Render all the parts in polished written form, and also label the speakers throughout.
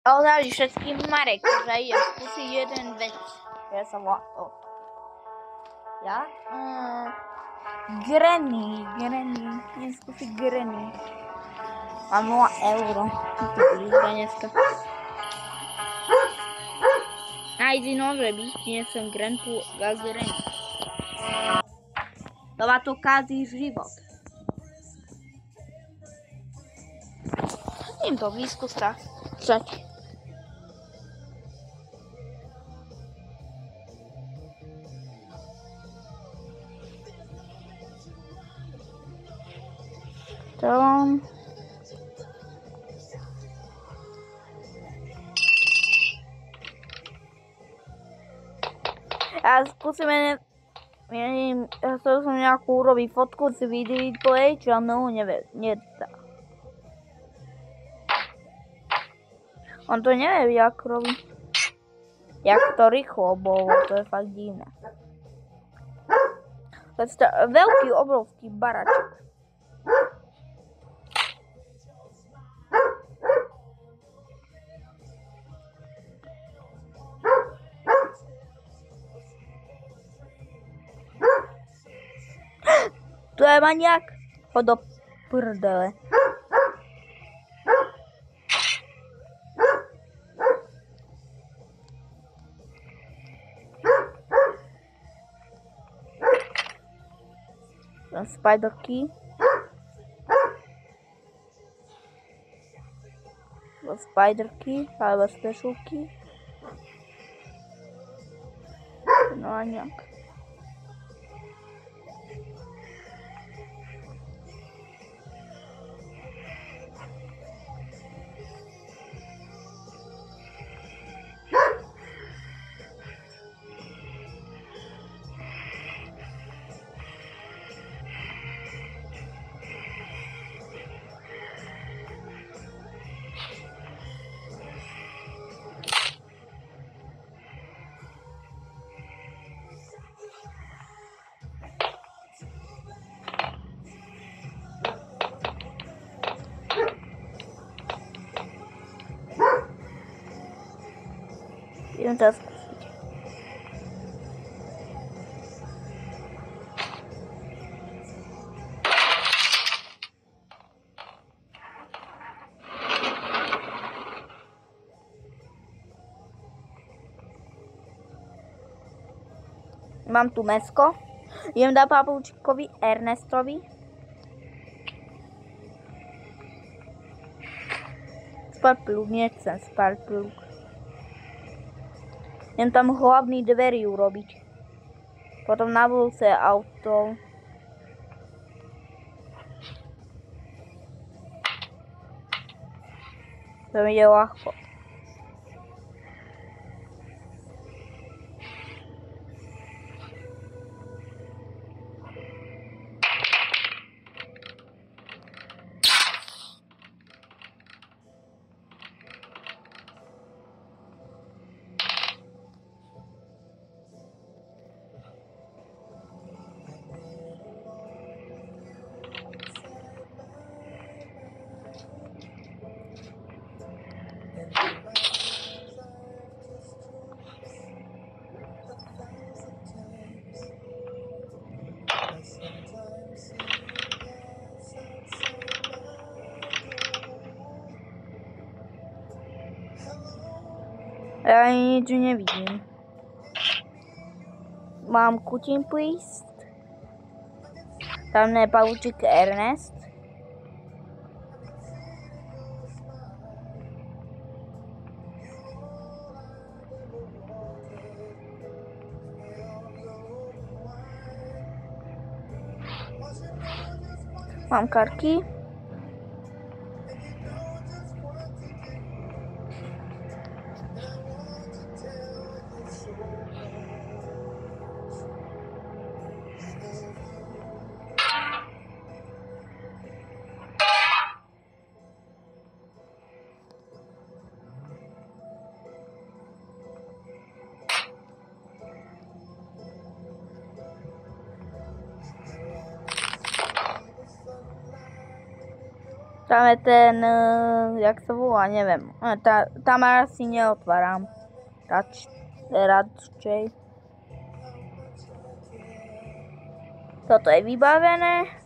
Speaker 1: Odhalí všetkým Marek, že idem skúsiť jeden vec. Ja sa volám. Ja? Granny. Idem skúsiť Granny. Mám 0 euro. Dneska. Najdi nože, nesem Granpu a Granny. To ma to kazí život. Idem to blízko stať. A skúsime, ja som nejakú urobiť fotku z videí tvojej, čo no nedá. On to nevie, jak robí. Jak to rýchlo bolo, to je fakt divné. To je veľký, obrovský baraček. To je maniak. Chod do prdele. Spider key. Spider key alebo special key. No a nejak. Idem teraz skúsiť. Mám tu mesko. Idem dať papučikovi Ernestovi. Sparpluk, nechcem sparpluk. Idem tam hlavný dverí urobiť. Potom na budúce auto. To mi ide ľahko. Ja nič nevidím. Mám cutting please. Tam je pavučík Ernest. Mám karky. Tam je ten, jak sa volá, neviem. Tam asi neotváram. Radšej. Toto je vybavené.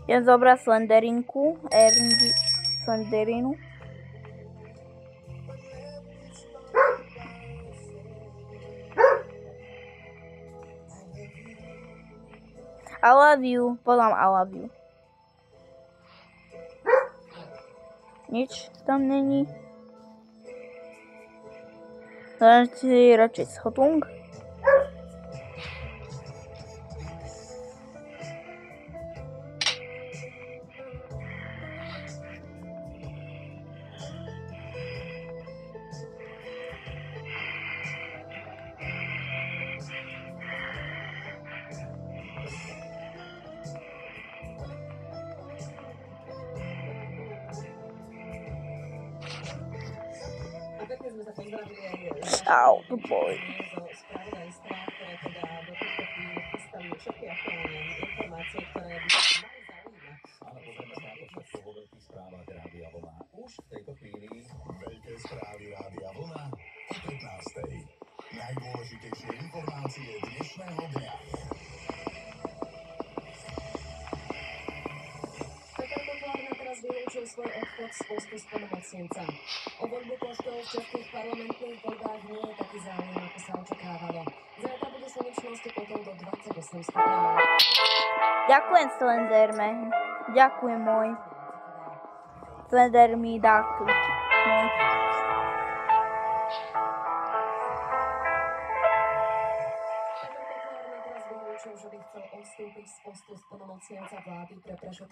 Speaker 1: Idem zobrať Slenderinu. I love you. Podám I love you. Nič tam není. Radšej schotung. Au, to boli.
Speaker 2: Už v tejto chvíli veľké správy Rádia Vlna o 15:00. Najdôležitejšie informácie dnešného dňa.
Speaker 3: Peter Kotlár teraz vylúčil svoj odchod z postu splnomocnenca. O voľbu poštov v českých parlamentných voľbách nie je taký záujem, ako sa očakávalo. Zajtra bude slnečnosti potom do 28 stupňov.
Speaker 1: Ďakujem, Slenderman. Ďakujem, môj. Slender mi dá kľúčik.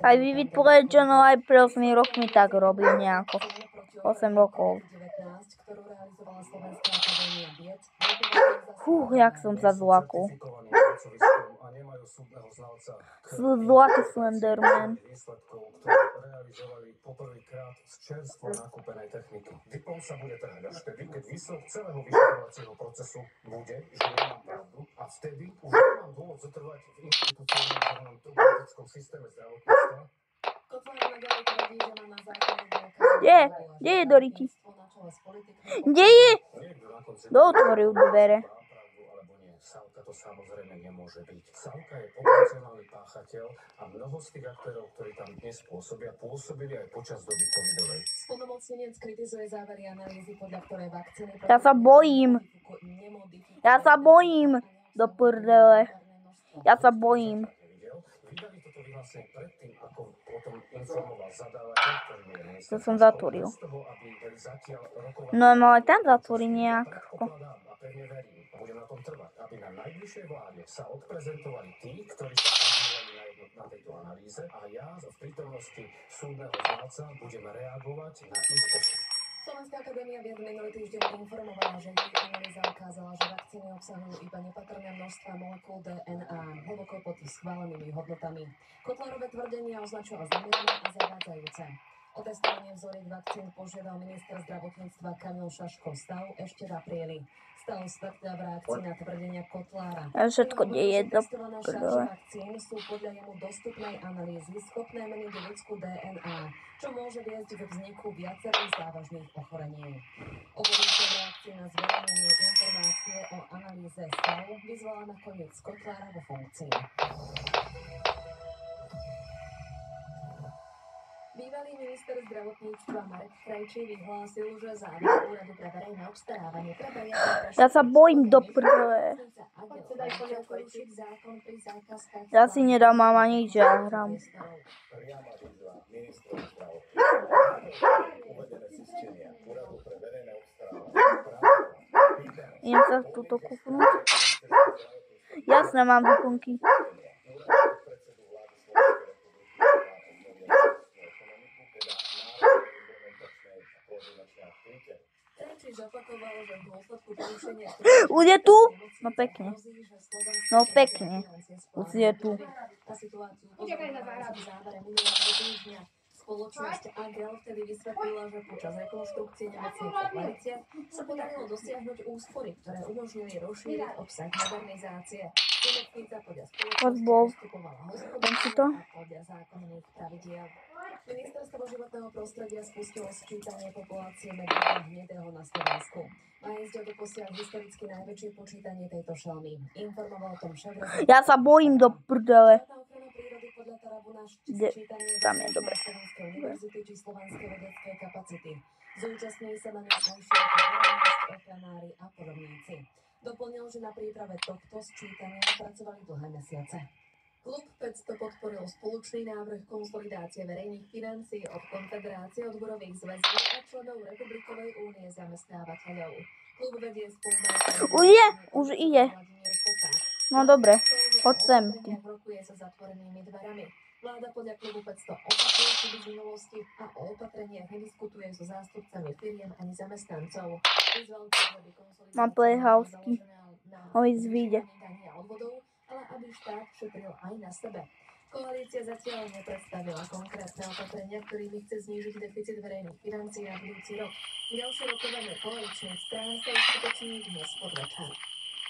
Speaker 1: Aj Vivid Plečano aj pre 8 rokmi tak robil nejako. 8 rokov. Jak som sa zlakol. Zlatý Slenderman.
Speaker 4: Poprvýkrát z čerstvo nakúpenej techniky. Diplom sa bude trhať až vtedy, keď výsledok celého vyšetrovacieho procesu bude, že nemám pravdu, a vtedy už nemám dôvod zotrvať v inštitucionálnom politickom systéme zdravotníctva.
Speaker 1: Kde je Doriti? Kde je? Kto otvoril dvere?
Speaker 4: Savka to samozrejme nemôže byť. Savka je potenciálny páchateľ a mnoho z tých aktérov, ktorí tam dnes pôsobili aj počas doby covidovej.
Speaker 3: Splnomocnenec kritizuje závery analýzy, podľa ktorej vakcíny...
Speaker 1: Ja sa bojím. Do prdele. Ja sa bojím.
Speaker 4: Vydali toto vyhlásenie predtým, ako potom informoval zadávateľ, ktorý je minister.
Speaker 1: To som zatvoril. No ale tam zatvorí nejako.
Speaker 4: Pevne verím, a budem na tom trvať, aby na najbližšej vláde sa odprezentovali tí, ktorí sa podieľali na tejto analýze, a ja v prítomnosti súdneho znalca budem reagovať na ich postup.
Speaker 3: Slovenská akadémia vied minulý týždeň informovala, že jej analýza ukázala, že vakcíny obsahujú iba nepatrné množstva molekúl DNA, hlboko pod schválenými hodnotami. Kotlárove tvrdenia označila za mylné a zavádzajúce. O testovanie vzoriek vakcín požiadal minister zdravotníctva Kamil Šaško-Stav ešte v apríli. Stav stvrdil v reakcii na tvrdenia Kotlára.
Speaker 1: Všetko deje do
Speaker 3: prdele. Vakcín sú podľa nemu dostupnej analýzy schopné meniť ľudskú DNA, čo môže viesť k vzniku viacerých závažných ochorení. Obvodníctvo reakcie na zverejnenie informácie o analýze stavu vyzvala nakoniec Kotlára vo funkcii. Bývalý minister zdravotníctva Marek Krajčí vyhlásil, že záver úradu pre verejné obstarávanie
Speaker 1: Ja sa bojím do prdele. Ja si nedám mama nič, ja hram. Idem sa túto kúpnuť. Jasné, mám výplnky.
Speaker 3: Trenčín zopakoval, že v dôsledku porušenia
Speaker 1: Už je tu? No pekne. No pekne. Už je tu.
Speaker 3: Na situáciu upozorňovala v závere minulého týždňa. Spoločnosť Agel vtedy vysvetlila, že počas rekonštrukcie nemocnice Larice sa podarilo dosiahnuť úspory, ktoré umožnili rozšíriť obsah modernizácie. Nemocnica podľa spoločnosti postupovala hospodárne a podľa zákonných pravidiel. Ministerstvo životného prostredia spustilo sčítanie populácie medveďa hnedého na Slovensku. Má ísť doposiaľ historicky najväčšie počítanie tejto šelmy. Informoval o tom šéf.
Speaker 1: Ja sa bojím do prdele.
Speaker 3: Podľa Tarabuna
Speaker 1: Tam je dobre.
Speaker 3: Slovenskej univerzity či Slovenskej vedeckej kapacity. Zúčastňujú sa na ňom aj široká verejnosť, ochranári a podobníci. Doplnil, že na príprave tohto sčítania pracovali dlhé mesiace. Klub 500 podporil spoločný návrh konsolidácie verejných financií od Konfederácie odborových zväzov a členov Republikovej únie zamestnávateľov. Klub vedie
Speaker 1: Už ide. No dobre, poď sem.
Speaker 3: Rokuje so zatvorenými dverami. Vláda podľa klubu 500 opakuje chyby z minulosti a o opatreniach nediskutuje so zástupcami firiem ani zamestnancov.
Speaker 1: Mám playhousky. Ísť vyjde.
Speaker 3: Ale aby štát šetril aj na sebe. Koalícia zatiaľ nepredstavila konkrétne opatrenia, ktorými chce znížiť deficit verejných financií na budúci rok. Ďalšie rokovanie koaličných strán sa uskutoční dnes podvečer.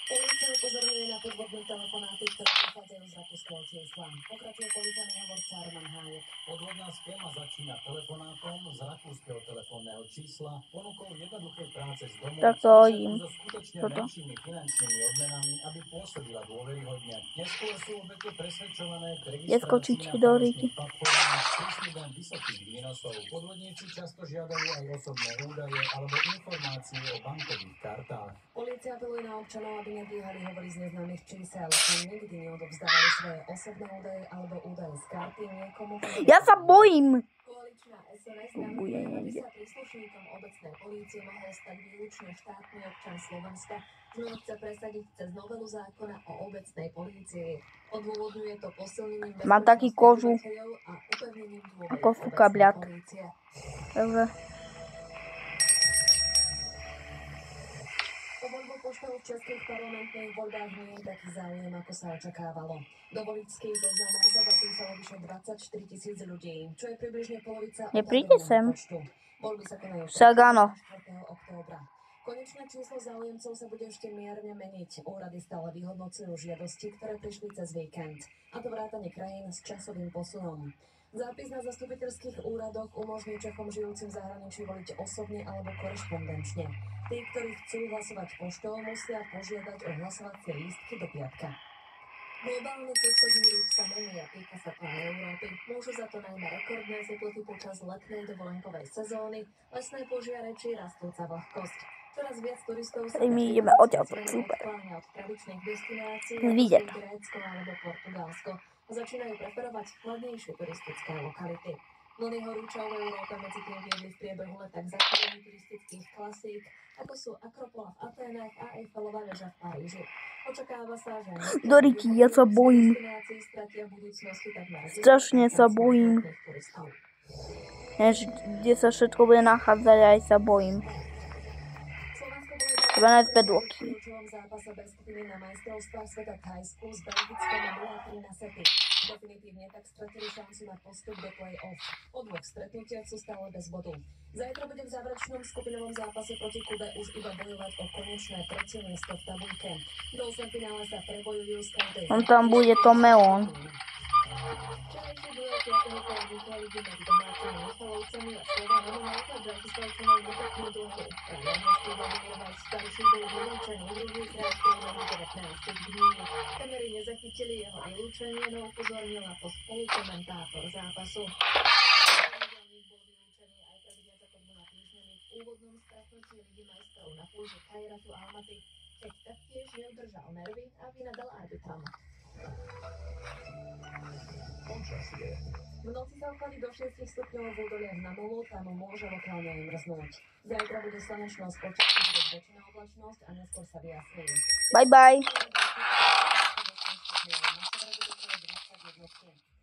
Speaker 3: Polícia upozorňuje na podvodné telefonáty, ktoré pochádzajú z rakúskeho čísla. Pokračuje policajný hovorca Roman Hájek.
Speaker 5: Podvodná schéma začína telefonátom z rakúskeho telefónneho čísla, ponukou jednoduchej práce z domu,
Speaker 1: Tak to hodím.
Speaker 5: so skutočne menšími finančnými odmenami, aby pôsobila dôveryhodne. Neskôr sú obete presvedčované k
Speaker 1: Neskočiť
Speaker 5: registrácii
Speaker 1: do
Speaker 5: na
Speaker 1: ryti.
Speaker 5: falošných platformách s prísľubom vysokých výnosov. Podvodníci často žiadajú aj osobné údaje alebo informácie o bankových kartách.
Speaker 3: Polícia apeluje na občanov, aby nebíhali hovoriť z neznámych čísel, že nikdy neodovzdávali svoje osobné údaje alebo údaje z karty niekomu.
Speaker 1: Ja sa bojím.
Speaker 3: Koaličná SNS navrhuje, aby sa príslušníkom obecnej polície mohol stať výlučne štátny občan Slovenska. Zmenu chce presadiť cez novelu zákona o obecnej polícii. Odôvodňuje to posilnením
Speaker 1: Mám taký kožu.
Speaker 3: obyvateľov a upevnením dôvery
Speaker 1: Ako
Speaker 3: v
Speaker 1: suka,
Speaker 3: obecnej
Speaker 1: bľat.
Speaker 3: polície.
Speaker 1: Takže
Speaker 3: Po voľbu poštov v českých parlamentných voľbách nie je taký záujem, ako sa očakávalo. Do voličských zoznamov sa zapísalo vyše 24 000 ľudí, čo je približne polovica
Speaker 1: Nepríde
Speaker 3: odhadovaného
Speaker 1: sem.
Speaker 3: počtu. Voľby sa konajú
Speaker 1: Však áno.
Speaker 3: 4. októbra. Konečné číslo záujemcov sa bude ešte mierne meniť. Úrady stále vyhodnocujú žiadosti, ktoré prišli cez víkend. A to vrátane krajín s časovým posunom. Zápis na zastupiteľských úradoch umožní Čechom žijúcim v zahraničí voliť osobne alebo korešpondenčne. Tí, ktorí chcú hlasovať poštou, musia požiadať o hlasovacie lístky do piatka. Globálny cestovný ruch sa mení a týka sa to aj Európy. Môžu za to najmä rekordné teploty počas letnej dovolenkovej sezóny, lesné požiare či rastúca vlhkosť. Čoraz viac turistov sa
Speaker 1: my ideme odtiaľ, super.
Speaker 3: odkláňa od tradičných destinácií
Speaker 1: Vidieť.
Speaker 3: ako Grécko alebo Portugalsko a začínajú preferovať chladnejšie turistické lokality. Vlny horúčav v Európe medzi tým viedli v priebehu leta k zakladeniu turistických klasík, ako sú Akropola v Aténach a Eiffelová väža v Paríži. Očakáva sa, že
Speaker 1: Doriky, ja sa bojím.
Speaker 3: destinácií stratia v budúcnosti takmer
Speaker 1: Strašne sa bojím.
Speaker 3: turistov.
Speaker 1: Než kde sa všetko bude nachádzať, aj sa bojím.
Speaker 3: Slovensko bolo
Speaker 1: 12 bedloky.
Speaker 3: v kľúčovom zápase bez skupiny na majstrovstvách sveta v Thajsku s Belgickom na 0-3 na sety. Definitívne tak stratili šancu na postup do play-off. Po dvoch stretnutiach sú stále bez bodu. Zajtra bude v záverečnom skupinovom zápase proti Kube už iba bojovať o konečné tretie miesto v tabuľke. Do 8 finále sa prebojujú s každej.
Speaker 1: On tam bude Tomeon.
Speaker 3: Včerajší duel 5. kola Výchova ligy medzi domácimi Michalovcami a Slovanom Malta Bratislavčanou nepeknú dlhu. Ránošky Vladimír starší bol vylúčený druhýkrát v COVID-19 dní. Kamery nezachytili jeho vylúčenie, no upozornil na to spolukomentátor zápasu. Nedelník bol vylúčený aj pred viac ako 2 týždňami v úvodnom stretnutí Ligy majstrov na pôde Kajratu Almaty, keď taktiež neudržal nervy a vynadal arbitrom.
Speaker 2: Počasie.
Speaker 3: V noci sa ochladí do 6 stupňov v údoliach na Nulu, tam môže lokálne aj mrznúť. Zajtra bude slnečno s počasím, bude zväčšená oblačnosť a neskôr sa vyjasní.
Speaker 1: Bye bye.
Speaker 3: Na severe bude okolo 21 stupňov.